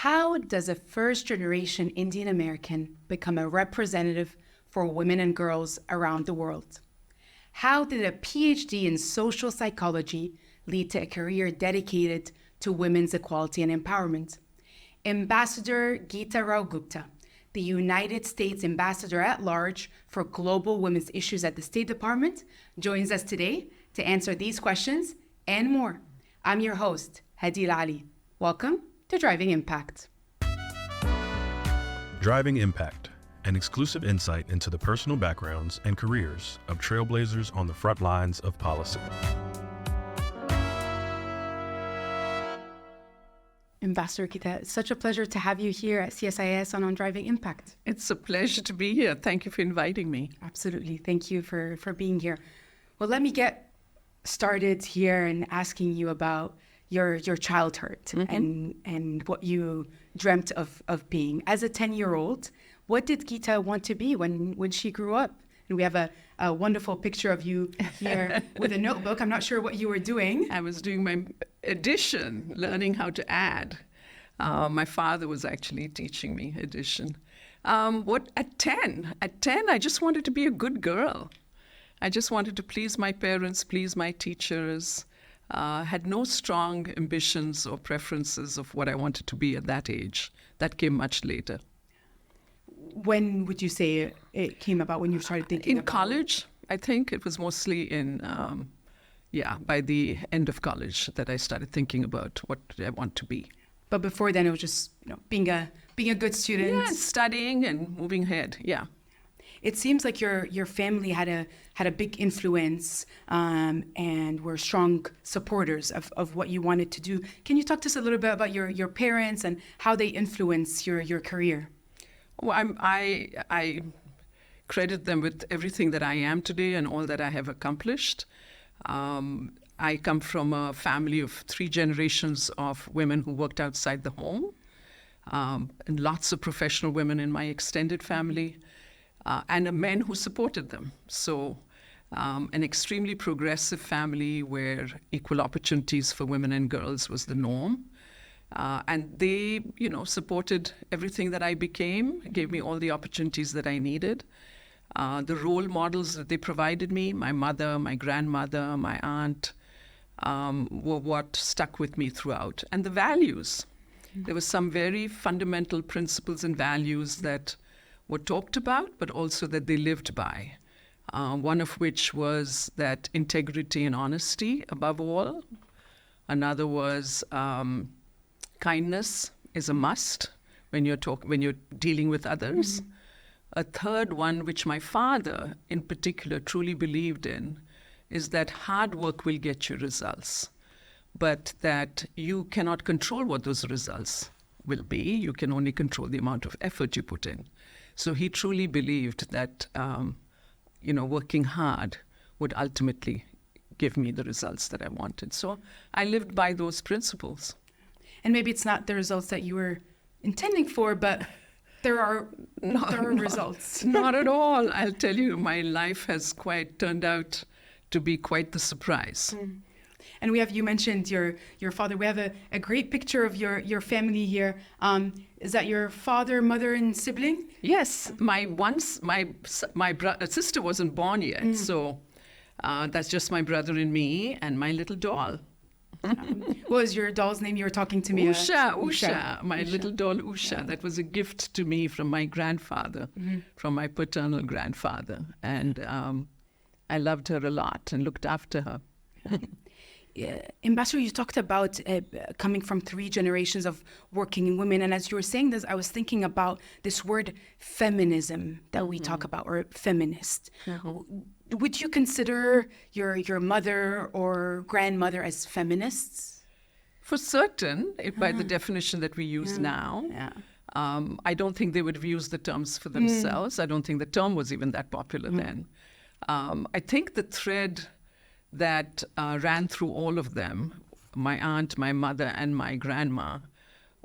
How does a first-generation Indian American become a representative for women and girls around the world? How did a PhD in social psychology lead to a career dedicated to women's equality and empowerment? Ambassador Geeta Rao Gupta, the United States Ambassador at Large for Global Women's Issues at the State Department, joins us today to answer these questions and more. I'm your host, Hadeil Ali. Welcome to Driving Impact. Driving Impact, an exclusive insight into the personal backgrounds and careers of trailblazers on the front lines of policy. Ambassador Geeta, it's such a pleasure to have you here at CSIS on Driving Impact. It's a pleasure to be here. Thank you for inviting me. Absolutely. Thank you for being here. Well, let me get started here and asking you about your childhood and what you dreamt of being. As a 10-year-old, what did Geeta want to be when she grew up? And we have a wonderful picture of you here with a notebook. I'm not sure what you were doing. I was doing my addition, learning how to add. My father was actually teaching me addition. At 10, I just wanted to be a good girl. I just wanted to please my parents, please my teachers. Had no strong ambitions or preferences of what I wanted to be at that age. That came much later. When would you say it came about, when you started thinking in college? I think it was mostly by the end of college that I started thinking about what I want to be. But before then, it was just being a good student. Yeah, studying and moving ahead. Yeah. It seems like your family had a big influence and were strong supporters of what you wanted to do. Can you talk to us a little bit about your parents and how they influenced your career? Well, I credit them with everything that I am today and all that I have accomplished. I come from a family of 3 generations of women who worked outside the home, and lots of professional women in my extended family. And men who supported them. So an extremely progressive family where equal opportunities for women and girls was the norm. And they, supported everything that I became, gave me all the opportunities that I needed. The role models that they provided me, my mother, my grandmother, my aunt, were what stuck with me throughout. And the values. There were some very fundamental principles and values that were talked about, but also that they lived by. One of which was that integrity and honesty above all. Another was kindness is a must when you're dealing with others. Mm-hmm. A third one, which my father in particular truly believed in, is that hard work will get you results, but that you cannot control what those results will be. You can only control the amount of effort you put in. So he truly believed that, working hard would ultimately give me the results that I wanted. So I lived by those principles. And maybe it's not the results that you were intending for, but there are results. Not at all. I'll tell you, my life has turned out to be quite the surprise. Mm. And you mentioned your father. We have a great picture of your family here. Is that your father, mother, and sibling? Yes. My sister wasn't born yet, so that's just my brother and me and my little doll. What was your doll's name? You were talking to me. Usha. My little doll, Usha. Yeah. That was a gift to me from my grandfather, from my paternal grandfather. And I loved her a lot and looked after her. Ambassador, you talked about coming from 3 generations of working women. And as you were saying this, I was thinking about this word feminism that we talk about, or feminist. Mm-hmm. Would you consider your mother or grandmother as feminists? For certain, by the definition that we use now. Yeah. I don't think they would have used the terms for themselves. I don't think the term was even that popular then. I think the thread that ran through all of them, my aunt, my mother, and my grandma,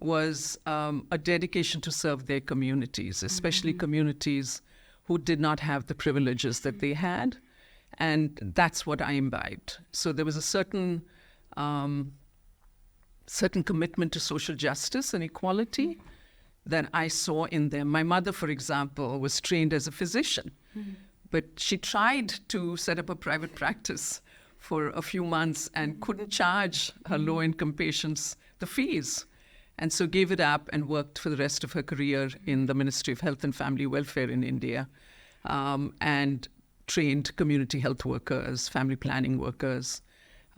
was a dedication to serve their communities, especially communities who did not have the privileges that they had. And that's what I imbibed. So there was a certain certain commitment to social justice and equality that I saw in them. My mother, for example, was trained as a physician, but she tried to set up a private practice for a few months and couldn't charge her low-income patients the fees. And so gave it up and worked for the rest of her career in the Ministry of Health and Family Welfare in India, and trained community health workers, family planning workers,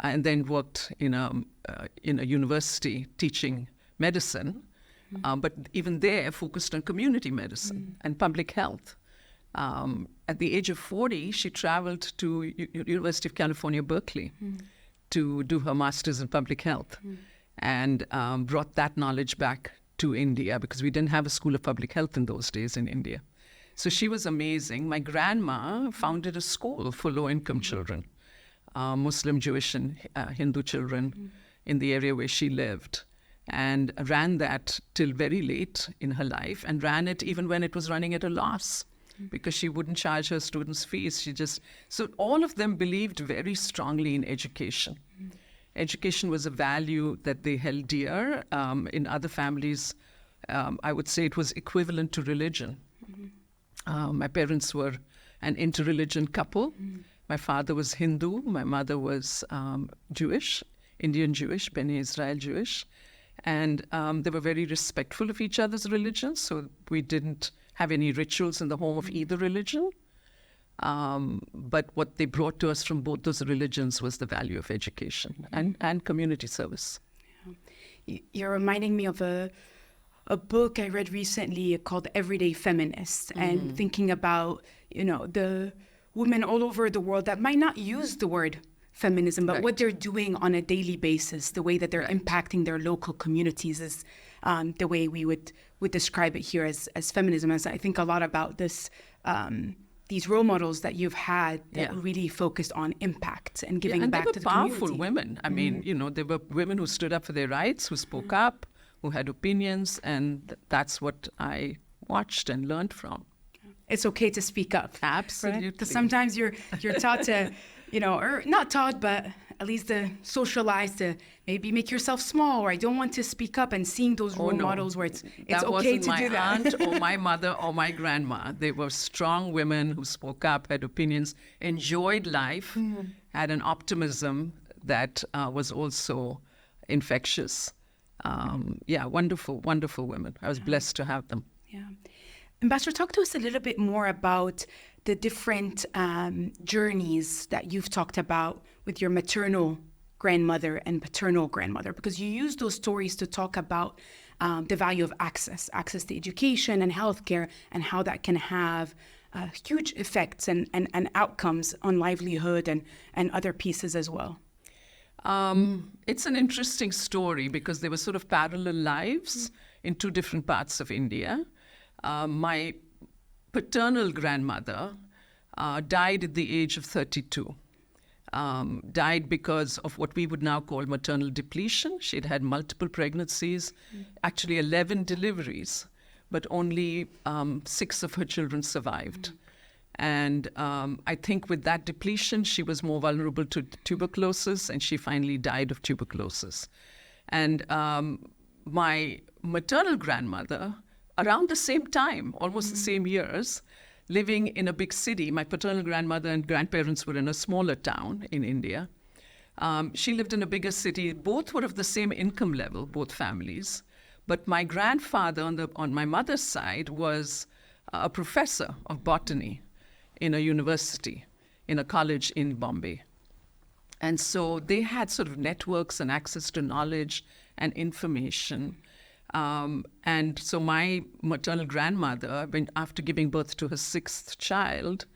and then worked in a university teaching medicine, but even there focused on community medicine and public health. At the age of 40, she traveled to University of California, Berkeley, to do her master's in public health, and brought that knowledge back to India because we didn't have a school of public health in those days in India. So she was amazing. My grandma founded a school for low-income children, Muslim, Jewish, and Hindu children in the area where she lived, and ran that till very late in her life, and ran it even when it was running at a loss because she wouldn't charge her students fees. So all of them believed very strongly in education. Education was a value that they held dear. In other families, I would say it was equivalent to religion. My parents were an interreligion couple. My father was Hindu. My mother was Jewish, Indian Jewish, Bene Israel Jewish. And they were very respectful of each other's religions, so we didn't have any rituals in the home of either religion. But what they brought to us from both those religions was the value of education and community service. You're reminding me of a book I read recently called Everyday Feminists, and thinking about, the women all over the world that might not use the word feminism, but what they're doing on a daily basis, the way that they're impacting their local communities is the way we would describe it here as feminism. As I think a lot about this, these role models that you've had that really focused on impact and giving back to the community. And they were powerful women. I mean, there were women who stood up for their rights, who spoke up, who had opinions, and that's what I watched and learned from. It's okay to speak up. Absolutely. Right? Because sometimes you're taught to, or not taught, but at least socialized to maybe make yourself small, or I don't want to speak up, and seeing those role models where it's okay to do that. That wasn't my aunt or my mother or my grandma. They were strong women who spoke up, had opinions, enjoyed life, had an optimism that was also infectious. Wonderful, wonderful women. I was blessed to have them. Yeah. Ambassador, talk to us a little bit more about the different journeys that you've talked about with your maternal grandmother and paternal grandmother, because you use those stories to talk about the value of access to education and healthcare, and how that can have huge effects and outcomes on livelihood and other pieces as well. It's an interesting story because there were sort of parallel lives in two different parts of India. My paternal grandmother died at the age of 32. Died because of what we would now call maternal depletion. She'd had multiple pregnancies, actually 11 deliveries, but only 6 of her children survived. And I think with that depletion, she was more vulnerable to tuberculosis, and she finally died of tuberculosis. And my maternal grandmother, around the same time, almost the same years, living in a big city. My paternal grandmother and grandparents were in a smaller town in India. She lived in a bigger city. Both were of the same income level, both families. But my grandfather on my mother's side was a professor of botany in a university, in a college in Bombay. And so they had sort of networks and access to knowledge and information. And so my maternal grandmother, after giving birth to her 6th child,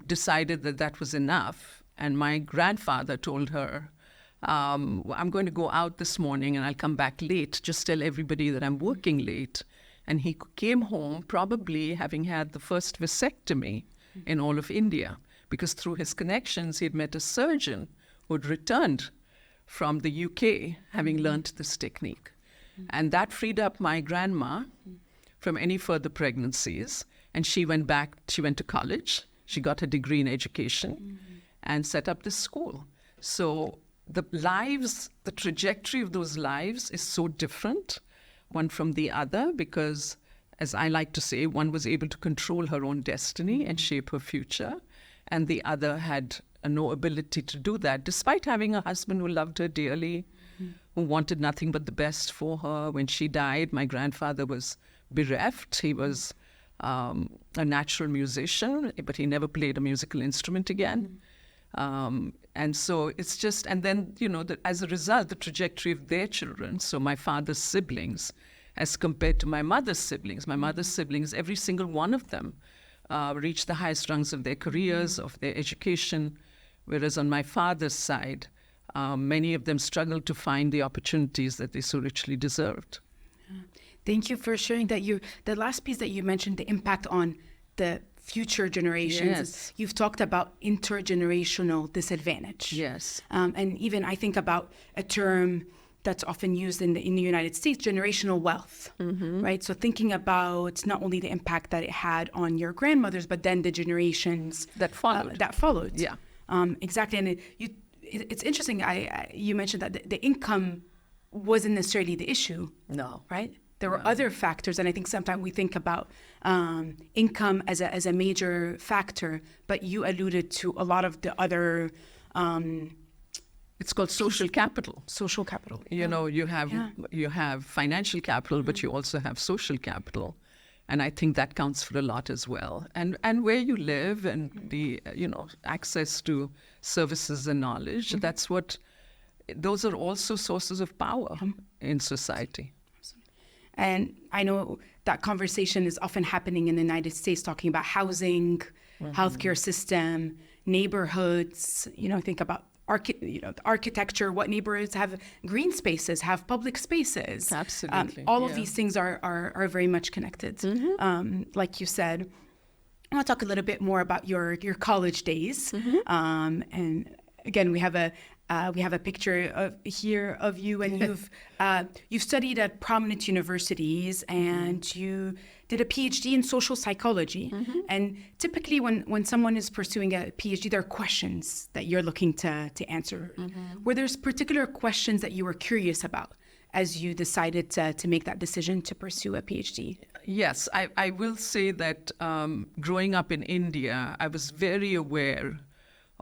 decided that was enough. And my grandfather told her, I'm going to go out this morning and I'll come back late. Just tell everybody that I'm working late. And he came home probably having had the first vasectomy in all of India, because through his connections, he had met a surgeon who had returned from the UK having learnt this technique. And that freed up my grandma from any further pregnancies. And she went to college. She got her degree in education and set up this school. So the lives, the trajectory of those lives is so different, one from the other, because, as I like to say, one was able to control her own destiny and shape her future, and the other had no ability to do that, despite having a husband who loved her dearly, who wanted nothing but the best for her. When she died, my grandfather was bereft. He was a natural musician, but he never played a musical instrument again. And so it's just, and then, as a result, the trajectory of their children, so my father's siblings, as compared to my mother's siblings, every single one of them reached the highest rungs of their careers, of their education, whereas on my father's side, many of them struggled to find the opportunities that they so richly deserved. Thank you for sharing that. The last piece that you mentioned, the impact on the future generations. Yes. You've talked about intergenerational disadvantage. Yes. And even I think about a term that's often used in the United States, generational wealth, right? So thinking about not only the impact that it had on your grandmothers, but then the generations that followed. Yeah. Exactly. And it's interesting. You mentioned that the income wasn't necessarily the issue. No. Right? There were other factors, and I think sometimes we think about income as a major factor, but you alluded to a lot of the other. It's called social capital. Social capital. You have financial capital, but you also have social capital, and I think that counts for a lot as well. And where you live and the access to services and knowledge. Those are also sources of power in society. And I know that conversation is often happening in the United States, talking about housing, healthcare system, neighborhoods. Think about architecture, what neighborhoods have green spaces, have public spaces. Absolutely. All of these things are very much connected. Like you said, I want to talk a little bit more about your college days. And again, we have a picture here of you, and you've studied at prominent universities, and you did a PhD in social psychology. And typically, when someone is pursuing a PhD, there are questions that you're looking to answer. Were there particular questions that you were curious about as you decided to make that decision to pursue a PhD? Yes, I will say that growing up in India, I was very aware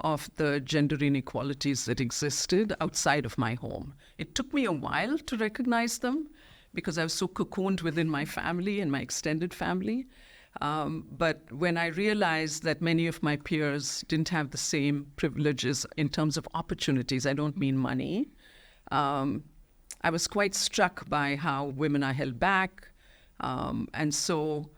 of the gender inequalities that existed outside of my home. It took me a while to recognize them because I was so cocooned within my family and my extended family. But when I realized that many of my peers didn't have the same privileges in terms of opportunities, I don't mean money, I was quite struck by how women are held back. And so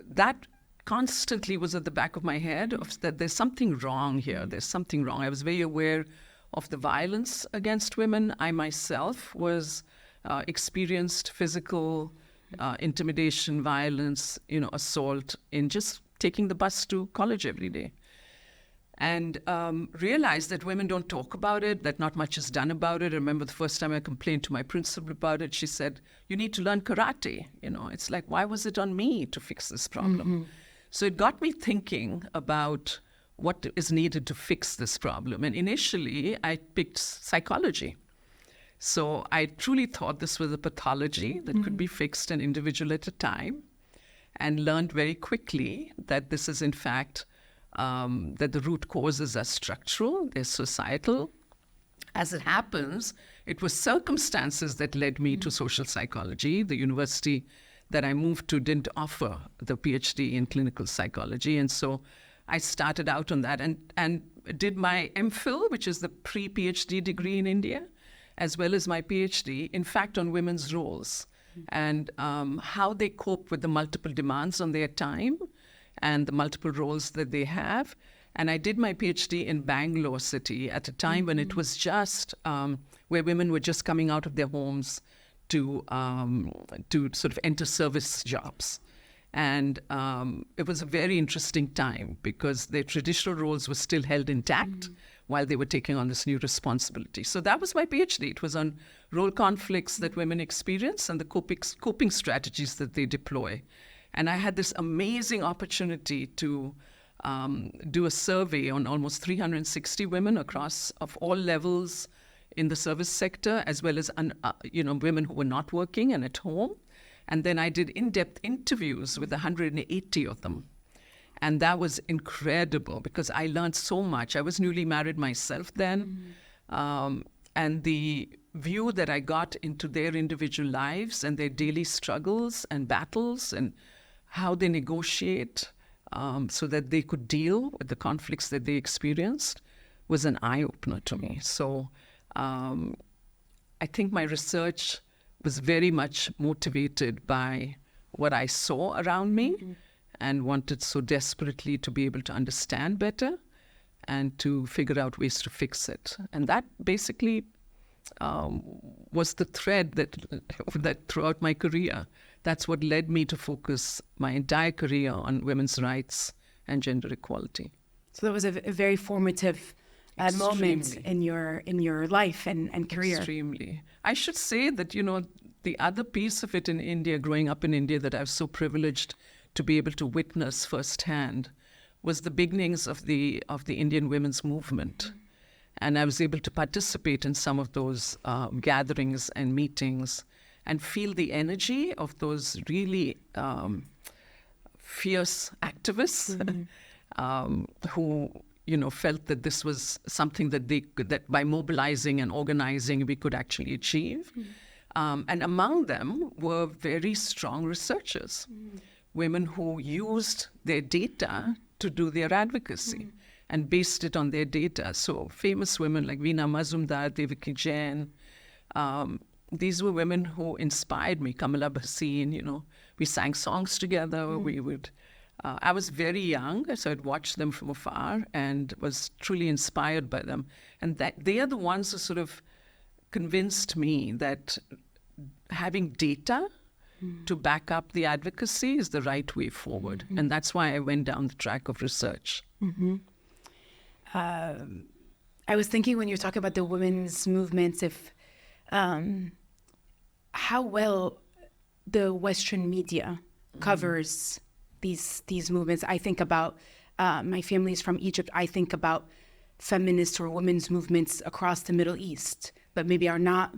that constantly was at the back of my head of that there's something wrong here. There's something wrong. I was very aware of the violence against women. I myself was experienced physical intimidation, violence, assault in just taking the bus to college every day. And realized that women don't talk about it, that not much is done about it. I remember the first time I complained to my principal about it, she said, "You need to learn karate." It's like, why was it on me to fix this problem? So it got me thinking about what is needed to fix this problem. And initially, I picked psychology. So I truly thought this was a pathology that could be fixed an individual at a time, and learned very quickly that this is, in fact, that the root causes are structural, they're societal. As it happens, it was circumstances that led me to social psychology. The university that I moved to didn't offer the PhD in clinical psychology. And so I started out on that and did my MPhil, which is the pre-PhD degree in India, as well as my PhD, in fact, on women's roles and how they cope with the multiple demands on their time and the multiple roles that they have. And I did my PhD in Bangalore city at a time when it was just where women were just coming out of their homes to sort of enter service jobs. And it was a very interesting time because their traditional roles were still held intact while they were taking on this new responsibility. So that was my PhD. It was on role conflicts that women experience and the coping strategies that they deploy. And I had this amazing opportunity to do a survey on almost 360 women across of all levels, in the service sector, as well as women who were not working and at home. And then I did in-depth interviews with 180 of them. And that was incredible because I learned so much. I was newly married myself then. And the view that I got into their individual lives and their daily struggles and battles and how they negotiate so that they could deal with the conflicts that they experienced was an eye-opener to me. So I think my research was very much motivated by what I saw around me and wanted so desperately to be able to understand better and to figure out ways to fix it. And that basically was the thread that throughout my career, that's what led me to focus my entire career on women's rights and gender equality. So that was a very formative moment in your life and career. Extremely. I should say that, the other piece of it in India, growing up in India, that I was so privileged to be able to witness firsthand was the beginnings of the Indian women's movement. And I was able to participate in some of those gatherings and meetings and feel the energy of those really fierce activists who, felt that this was something that by mobilizing and organizing we could actually achieve. And among them were very strong researchers, women who used their data to do their advocacy and based it on their data. So famous women like Veena Mazumdar, Devaki Jain, these were women who inspired me. Kamala Bhasin, we sang songs together. We would. I was very young, so I'd watch them from afar and was truly inspired by them. And that they are the ones who sort of convinced me that having data to back up the advocacy is the right way forward. And that's why I went down the track of research. I was thinking when you're talking about the women's movements, if how well the Western media covers these movements. I think about my family's from Egypt. I think about feminist or women's movements across the Middle East, but maybe are not,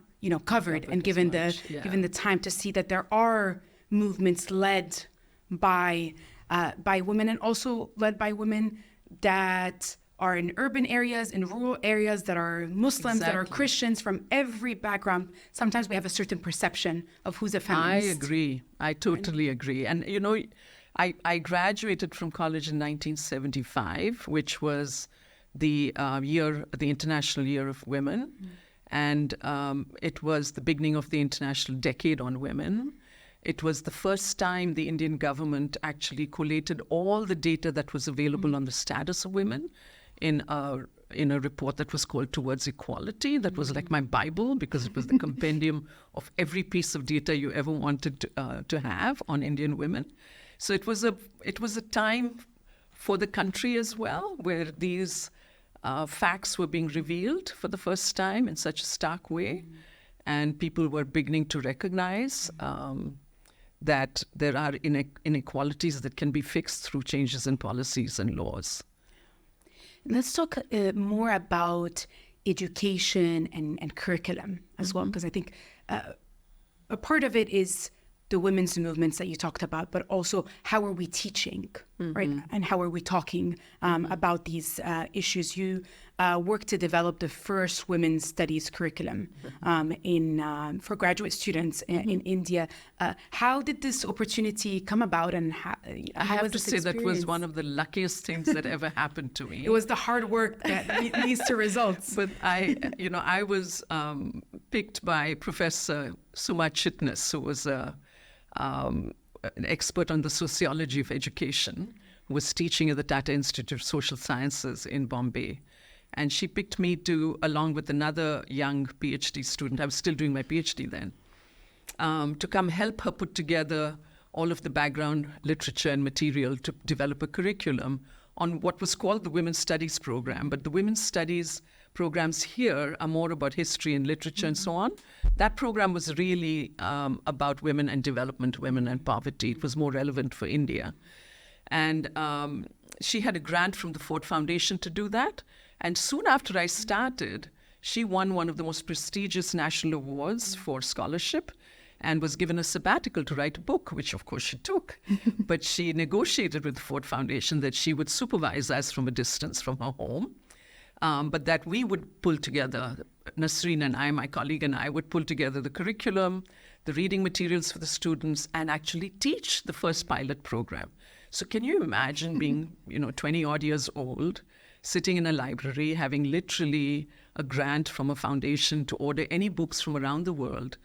covered and given the time to see that there are movements led by women and also led by women that are in urban areas, in rural areas, that are Muslims, that are Christians, from every background. Sometimes we have a certain perception of who's a feminist. I agree. I totally agree. And, I graduated from college in 1975, which was the International Year of Women. And it was the beginning of the International Decade on Women. It was the first time the Indian government actually collated all the data that was available on the status of women in a report that was called Towards Equality. That was like my Bible, because it was the compendium of every piece of data you ever wanted to have on Indian women. So it was a time for the country as well, where these facts were being revealed for the first time in such a stark way, and people were beginning to recognize that there are inequalities that can be fixed through changes in policies and laws. Let's talk more about education and curriculum as well, because I think a part of it is the women's movements that you talked about, but also how are we teaching, right? And how are we talking about these issues? You worked to develop the first women's studies curriculum for graduate students in India. How did this opportunity come about, and how I have to say that was one of the luckiest things that ever happened to me. It was the hard work that leads to results. But I was picked by Professor Suma Chitnis, who was an expert on the sociology of education, who was teaching at the Tata Institute of Social Sciences in Bombay. And she picked me along with another young PhD student, I was still doing my PhD then, to come help her put together all of the background literature and material to develop a curriculum on what was called the Women's Studies program. But the Women's Studies programs here are more about history and literature and so on. That program was really about women and development, women and poverty. It was more relevant for India. And she had a grant from the Ford Foundation to do that. And soon after I started, She won one of the most prestigious national awards for scholarship and was given a sabbatical to write a book, which of course she took. But she negotiated with the Ford Foundation that she would supervise us from a distance from her home, but that we would pull together, Nasreen and I, my colleague and I, would pull together the curriculum, the reading materials for the students, and actually teach the first pilot program. So can you imagine being, 20 odd years old, sitting in a library, having literally a grant from a foundation to order any books from around the world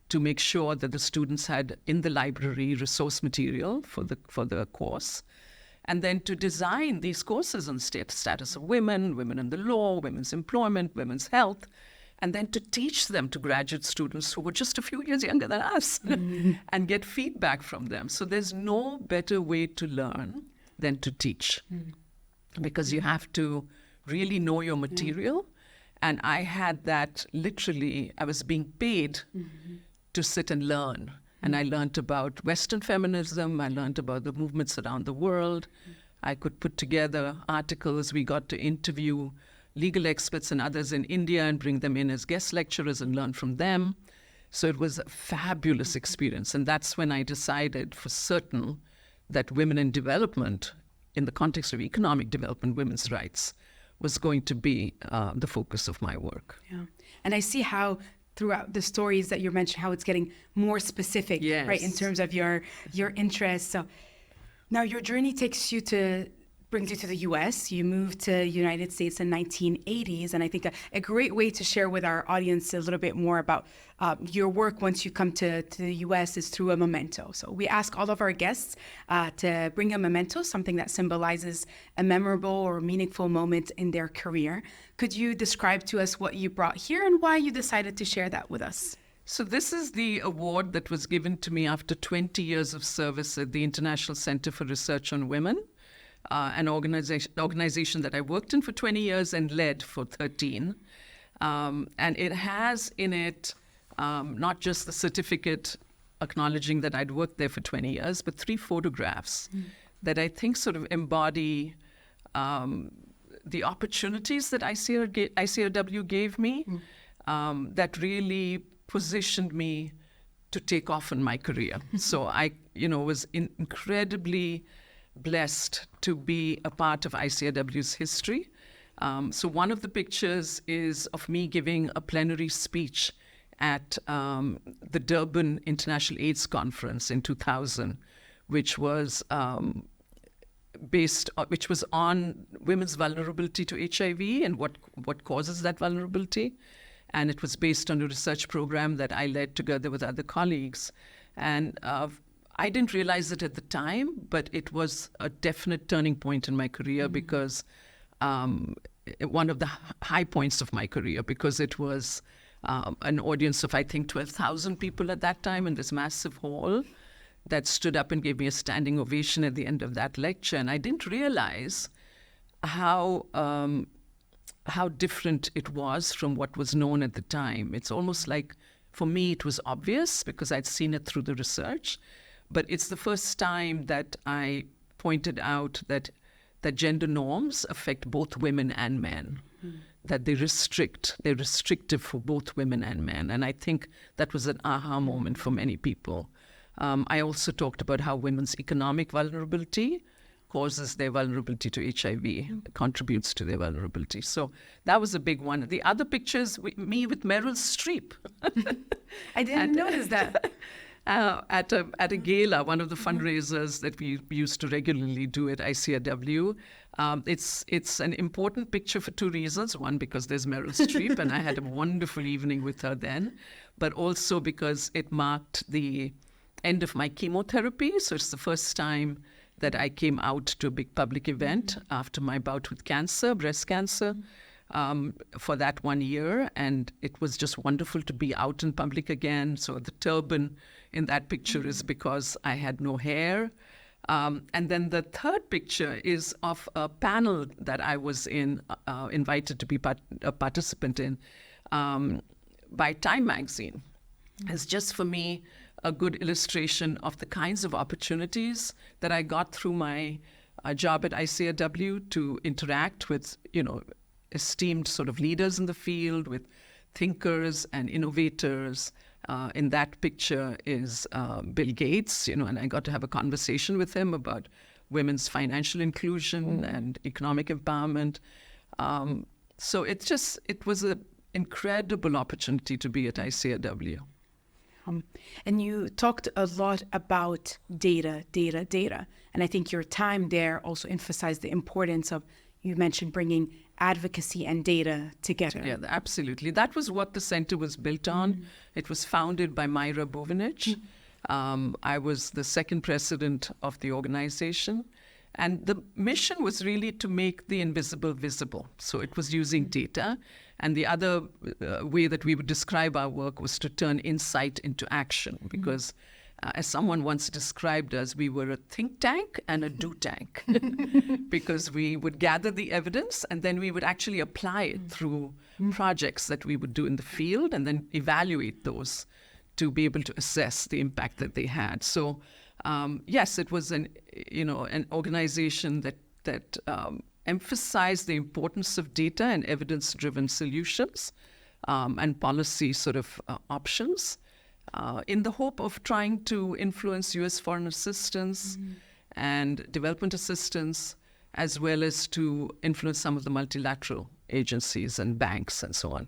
to make sure that the students had in the library resource material for the course, and then to design these courses on status of women, women in the law, women's employment, women's health, and then to teach them to graduate students who were just a few years younger than us and get feedback from them. So there's no better way to learn than to teach, because you have to really know your material. And I had that literally, I was being paid to sit and learn. And I learned about Western feminism. I learned about the movements around the world. I could put together articles. We got to interview legal experts and others in India and bring them in as guest lecturers and learn from them. So it was a fabulous experience. And that's when I decided for certain that women in development, in the context of economic development, women's rights, was going to be the focus of my work. Yeah. And I see how throughout the stories that you mentioned, how it's getting more specific, Yes. right, in terms of your interests. So now your journey brings you to the U.S. You moved to the United States in 1980s, and I think a great way to share with our audience a little bit more about your work once you come to the U.S. is through a memento. So we ask all of our guests to bring a memento, something that symbolizes a memorable or meaningful moment in their career. Could you describe to us what you brought here and why you decided to share that with us? So this is the award that was given to me after 20 years of service at the International Center for Research on Women, an organization that I worked in for 20 years and led for 13. And it has in it not just the certificate acknowledging that I'd worked there for 20 years, but 3 photographs that I think sort of embody the opportunities that ICRW gave me that really positioned me to take off in my career. So I, was incredibly blessed to be a part of ICRW's history. So one of the pictures is of me giving a plenary speech at the Durban International AIDS Conference in 2000, which was on women's vulnerability to HIV and what causes that vulnerability. And it was based on a research program that I led together with other colleagues. And I didn't realize it at the time, but it was a definite turning point in my career because one of the high points of my career, because it was an audience of, I think, 12,000 people at that time in this massive hall that stood up and gave me a standing ovation at the end of that lecture. And I didn't realize how different it was from what was known at the time. It's almost like, for me, it was obvious because I'd seen it through the research. But it's the first time that I pointed out that gender norms affect both women and men, that they're restrictive for both women and men. And I think that was an aha moment for many people. I also talked about how women's economic vulnerability causes their vulnerability to HIV, contributes to their vulnerability. So that was a big one. The other picture is me with Meryl Streep. I didn't notice that. At a gala, one of the fundraisers that we used to regularly do at ICRW. It's an important picture for 2 reasons. One, because there's Meryl Streep, and I had a wonderful evening with her then, but also because it marked the end of my chemotherapy. So it's the first time that I came out to a big public event after my bout with cancer, breast cancer. For that 1 year, and it was just wonderful to be out in public again. So the turban in that picture is because I had no hair. And then the third picture is of a panel that I was invited to be a participant in by Time magazine. It's just for me a good illustration of the kinds of opportunities that I got through my job at ICRW to interact with, esteemed sort of leaders in the field, with thinkers and innovators. In that picture is Bill Gates, and I got to have a conversation with him about women's financial inclusion and economic empowerment. So it was an incredible opportunity to be at ICAW. And you talked a lot about data. And I think your time there also emphasized the importance of, you mentioned bringing advocacy and data together. Yeah, absolutely. That was what the center was built on. It was founded by Myra Bovinich. I was the second president of the organization. And the mission was really to make the invisible visible. So it was using data. And the other way that we would describe our work was to turn insight into action. Because as someone once described us, we were a think tank and a do tank. Because we would gather the evidence and then we would actually apply it through projects that we would do in the field and then evaluate those to be able to assess the impact that they had. So yes, it was an organization that emphasized the importance of data and evidence-driven solutions and policy sort of options in the hope of trying to influence U.S. foreign assistance and development assistance, as well as to influence some of the multilateral agencies and banks and so on.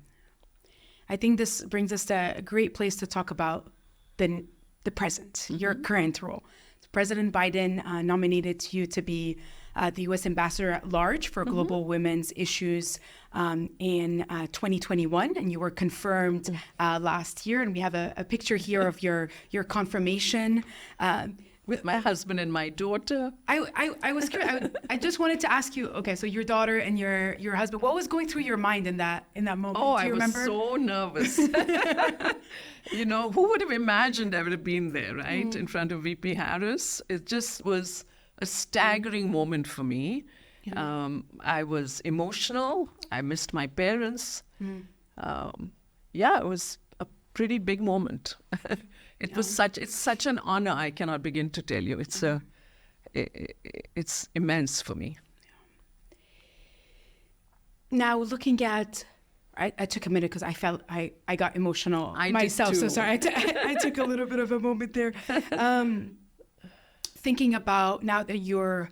I think this brings us to a great place to talk about the present, your current role. President Biden nominated you to be the U.S. Ambassador at Large for Global Women's Issues in 2021, and you were confirmed last year. And we have a picture here of your confirmation. With my husband and my daughter. I was curious. I just wanted to ask you, okay, so your daughter and your husband, what was going through your mind in that moment? Oh, Do you remember? I was so nervous. Who would have imagined I would have been there, right, in front of VP Harris? It just was a staggering moment for me. I was emotional. I missed my parents. It was a pretty big moment. It's such an honor. I cannot begin to tell you. It's immense for me. Now, looking at, I took a minute because I felt I got emotional myself. Did too. So sorry, I took a little bit of a moment there. Thinking about now that you're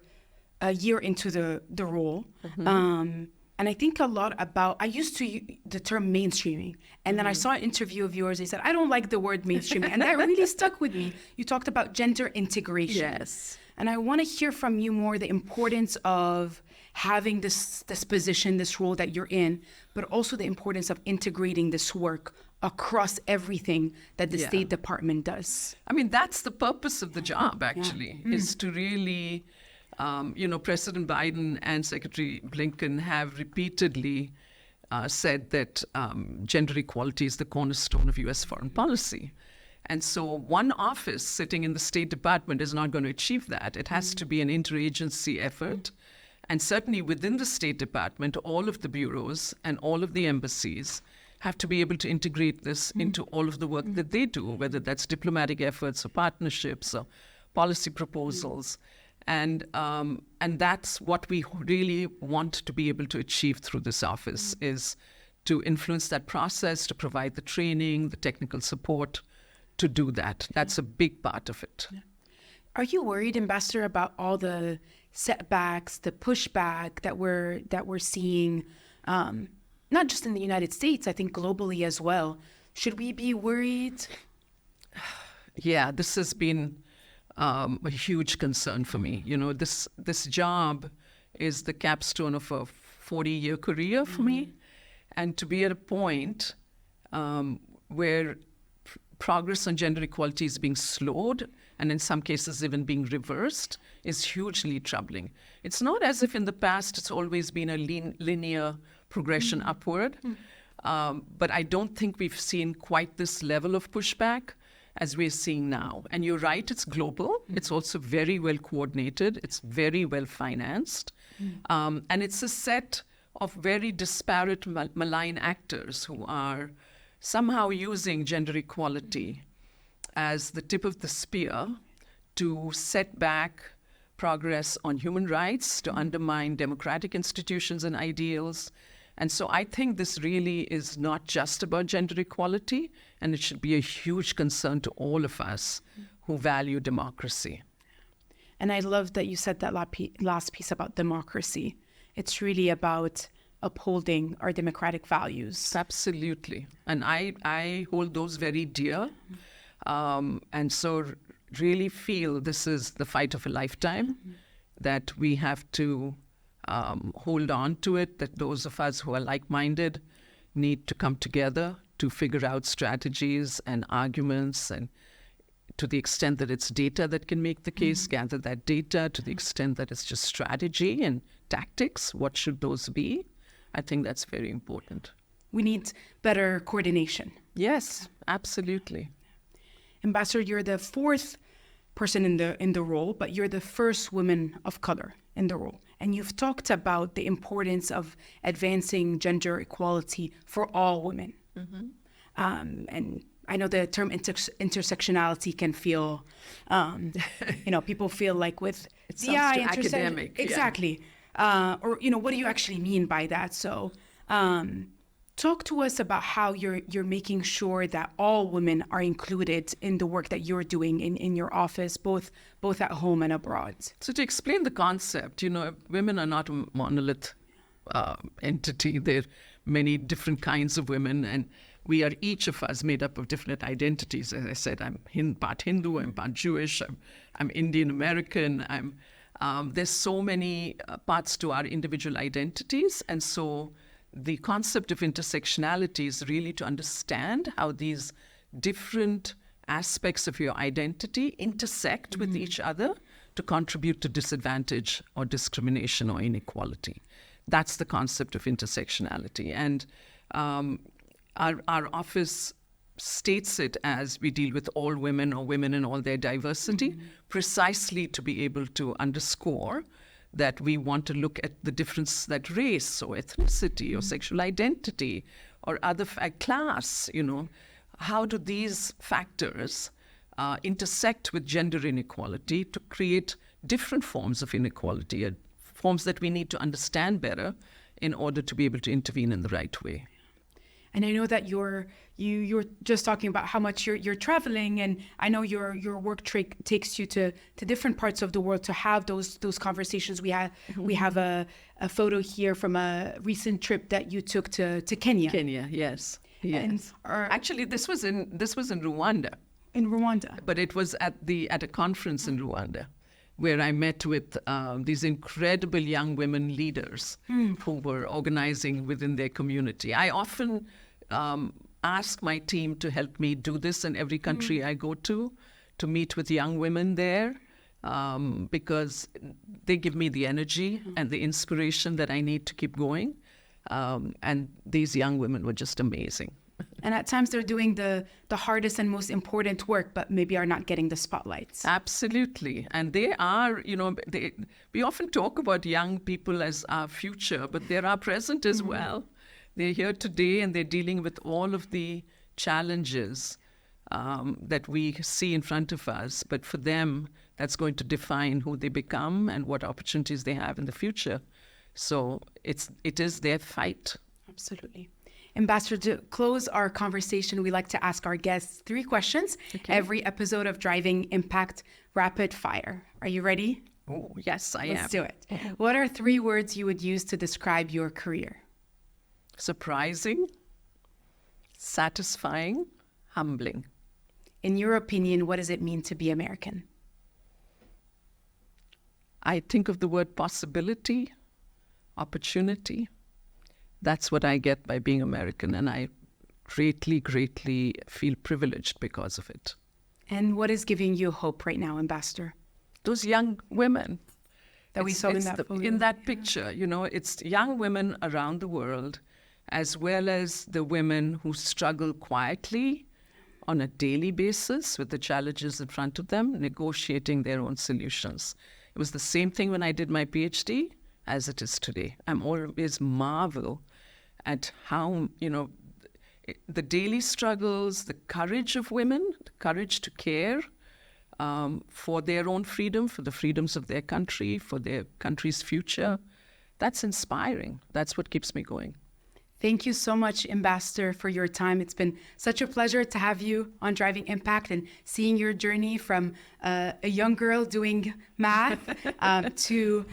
a year into the role, and I think a lot about, I used to use the term mainstreaming. And then I saw an interview of yours. You said, I don't like the word mainstreaming. And that really stuck with me. You talked about gender integration. Yes. And I want to hear from you more the importance of having this position, this role that you're in, but also the importance of integrating this work across everything that the State Department does. I mean, that's the purpose of the job, actually, is to really... President Biden and Secretary Blinken have repeatedly said that gender equality is the cornerstone of U.S. foreign policy. And so one office sitting in the State Department is not going to achieve that. It has to be an interagency effort. And certainly within the State Department, all of the bureaus and all of the embassies have to be able to integrate this into all of the work that they do, whether that's diplomatic efforts or partnerships or policy proposals. And that's what we really want to be able to achieve through this office, is to influence that process, to provide the training, the technical support to do that. That's a big part of it. Are you worried, Ambassador, about all the setbacks, the pushback that we're seeing, not just in the United States, I think globally as well? Should we be worried? Yeah, this has been a huge concern for me. This job is the capstone of a 40-year career for me. And to be at a point where progress on gender equality is being slowed and in some cases even being reversed is hugely troubling. It's not as if in the past it's always been a linear progression upward, but I don't think we've seen quite this level of pushback as we're seeing now. And you're right, it's global. It's also very well coordinated. It's very well financed. And it's a set of very disparate malign actors who are somehow using gender equality as the tip of the spear to set back progress on human rights, to undermine democratic institutions and ideals, And so I think this really is not just about gender equality, and it should be a huge concern to all of us who value democracy. And I love that you said that last piece about democracy. It's really about upholding our democratic values. Absolutely. And I hold those very dear. And so really feel this is the fight of a lifetime, that we have to hold on to it, that those of us who are like-minded need to come together to figure out strategies and arguments, and to the extent that it's data that can make the case, gather that data. To the extent that it's just strategy and tactics, what should those be? I think that's very important. We need better coordination. Yes, absolutely. Ambassador, you're the fourth person in the role, but you're the first woman of color in the role. And you've talked about the importance of advancing gender equality for all women. And I know the term intersectionality can feel, people feel like with it sounds too academic. Exactly. Or what do you actually mean by that? So talk to us about how you're making sure that all women are included in the work that you're doing in your office, both at home and abroad. So to explain the concept, women are not a monolith entity. There are many different kinds of women, and we are each of us made up of different identities. As I said, I'm part Hindu, I'm part Jewish, I'm Indian American. There's so many parts to our individual identities, and so the concept of intersectionality is really to understand how these different aspects of your identity intersect with each other to contribute to disadvantage or discrimination or inequality. That's the concept of intersectionality. And our office states it as we deal with all women or women in all their diversity, precisely to be able to underscore that we want to look at the difference that race or ethnicity or sexual identity or other class, how do these factors intersect with gender inequality to create different forms of inequality, forms that we need to understand better in order to be able to intervene in the right way. And I know that you're just talking about how much you're traveling, and I know your work takes you to different parts of the world to have those conversations. We have a photo here from a recent trip that you took to Kenya. Kenya, yes. Actually, this was in Rwanda. In Rwanda, but it was at a conference in Rwanda, where I met with these incredible young women leaders who were organizing within their community. I often ask my team to help me do this in every country I go to meet with young women there, because they give me the energy and the inspiration that I need to keep going. And these young women were just amazing. And at times they're doing the hardest and most important work, but maybe are not getting the spotlights. Absolutely. And they are, we often talk about young people as our future, but they're our present as well. They're here today and they're dealing with all of the challenges that we see in front of us. But for them, that's going to define who they become and what opportunities they have in the future. So it is their fight. Absolutely. Ambassador, to close our conversation, we like to ask our guests 3 questions. Okay. Every episode of Driving Impact, rapid fire. Are you ready? Oh, yes, I am. Let's do it. What are 3 words you would use to describe your career? Surprising, satisfying, humbling. In your opinion, what does it mean to be American? I think of the word possibility, opportunity. That's what I get by being American, and I greatly, greatly feel privileged because of it. And what is giving you hope right now, Ambassador? Those young women that we saw in that photo. In that picture, it's young women around the world, as well as the women who struggle quietly on a daily basis with the challenges in front of them, negotiating their own solutions. It was the same thing when I did my PhD as it is today. I'm always marvel at how, the daily struggles, the courage of women, the courage to care for their own freedom, for the freedoms of their country, for their country's future. That's inspiring. That's what keeps me going. Thank you so much, Ambassador, for your time. It's been such a pleasure to have you on Driving Impact and seeing your journey from a young girl doing math to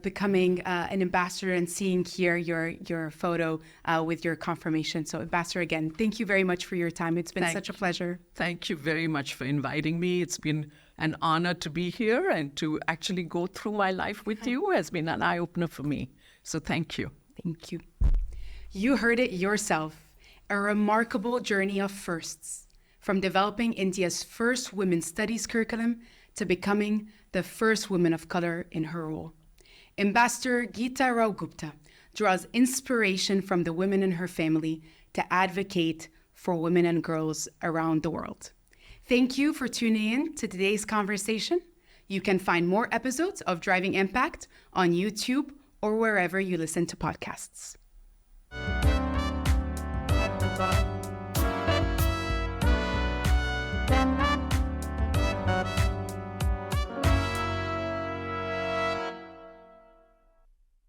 becoming an ambassador, and seeing here your photo with your confirmation. So, Ambassador, again, thank you very much for your time. It's been such a pleasure. Thank you very much for inviting me. It's been an honor to be here, and to actually go through my life with you has been an eye-opener for me. So thank you. Thank you. You heard it yourself, a remarkable journey of firsts, from developing India's first women's studies curriculum to becoming the first woman of color in her role. Ambassador Geeta Rao Gupta draws inspiration from the women in her family to advocate for women and girls around the world. Thank you for tuning in to today's conversation. You can find more episodes of Driving Impact on YouTube or wherever you listen to podcasts.